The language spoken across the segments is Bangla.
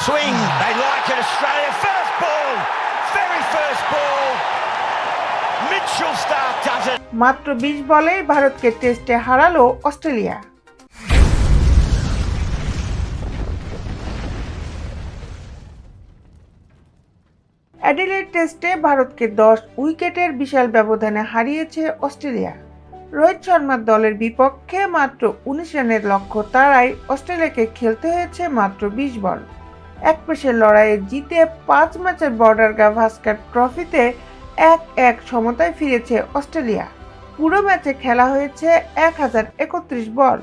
swing. They like it, Australia. First ball. Very first ball. Mitchell Starc does it. মাত্র 20 বলেই ভারতকে টেস্টে হারালো অস্ট্রেলিয়া। অ্যাডিলেড টেস্টে ভারতকে 10 উইকেটের বিশাল ব্যবধানে হারিয়েছে অস্ট্রেলিয়া। রোহিত শর্মার দলের বিপক্ষে মাত্র 19 রানের লক্ষ্য তাড়াই অস্ট্রেলিয়াকে খেলতে হয়েছে মাত্র 20 বল। এক পেসের লড়াইয়ে জিতে 5 ম্যাচের বর্ডার গাভাস্কার ট্রফিতে 1-1 সমতায় ফিরেছে অস্ট্রেলিয়া। পুরো ম্যাচে খেলা হয়েছে 1031 বল।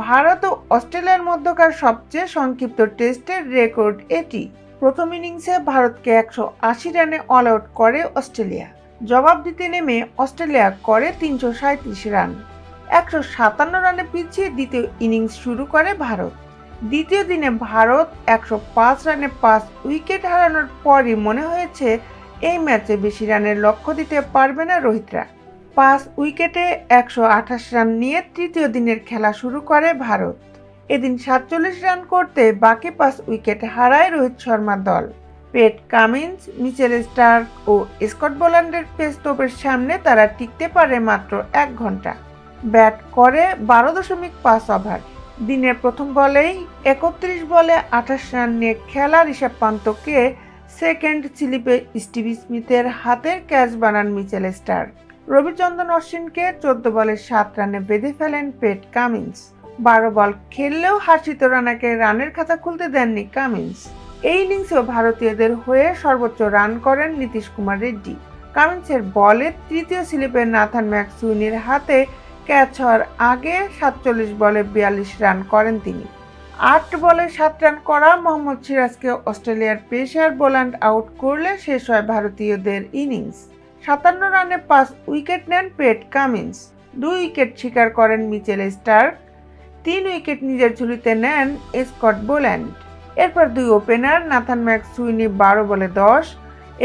ভারত ও অস্ট্রেলিয়ার মধ্যকার সবচেয়ে সংক্ষিপ্ত টেস্টের রেকর্ড এটি। প্রথম ইনিংসে ভারতকে 180 রানে অল আউট করে অস্ট্রেলিয়া। জবাব দিতে নেমে অস্ট্রেলিয়া করে 337 রান। 157 রানে পিছিয়ে দ্বিতীয় ইনিংস শুরু করে ভারত। দ্বিতীয় দিনে ভারত 105 রানে 5 উইকেট হারানোর পরই মনে হয়েছে এই ম্যাচে বেশি রানের লক্ষ্য দিতে পারবে না রোহিতরা। 5 উইকেটে 128 রান নিয়ে তৃতীয় দিনের খেলা শুরু করে ভারত। এদিন 47 রান করতে বাকি 5 উইকেট হারায় রোহিত শর্মার দল। পেট কামিন্স, মিচেল স্টার্ক ও স্কট বোল্যান্ডের পেস তোপের সামনে তারা টিকতে পারে মাত্র 1 ঘন্টা। ব্যাট করে 12.5 ওভার। দিনের প্রথম বলেই 31 বলে 28 রান নিয়ে খেলা ঋষভ পান্তকে সেকেন্ড স্লিপে স্টিভ স্মিথের হাতের ক্যাচ বানান মিচেল স্টার্ক। রবিচন্দ্রন অশ্বিনকে 14 বলে 7 রানে বেঁধে ফেলেন পেট কামিন্স। 12 বল খেললেও হাসিত রানাকে রানের খাতা খুলতে দেননি কামিন্স। এই ইনিংসেও ভারতীয়দের হয়ে সর্বোচ্চ রান করেন নীতিশ কুমার রেড্ডি। কামিন্সের বলে তৃতীয় স্লিপে নাথান ম্যাকসুইনের হাতে ক্যাচ হওয়ার আগে 47 বলে 42 রান করেন তিনি। 8 বলে 7 রান করা মোহাম্মদ সিরাজকে অস্ট্রেলিয়ার পেসার বোল্যান্ড আউট করলে শেষ হয় ভারতীয়দের ইনিংস। 57 রানে 5 উইকেট নেন পেট কামিন্স। 2 উইকেট শিকার করেন মিচেল স্টার্ক। 3 উইকেট নিজের ঝুলিতে নেন স্কট বোল্যান্ড। এরপর 2 ওপেনার নাথান ম্যাকসুইনি 12 বলে 10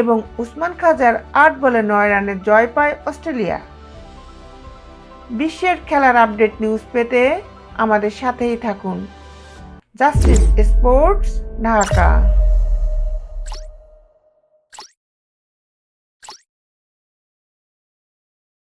এবং উসমান খাজার 8 বলে 9 রানে জয় পায় অস্ট্রেলিয়া। বিশ্বের খেলার আপডেট নিউজ পেতে আমাদের সাথেই থাকুন। Justice sports, Dhaka.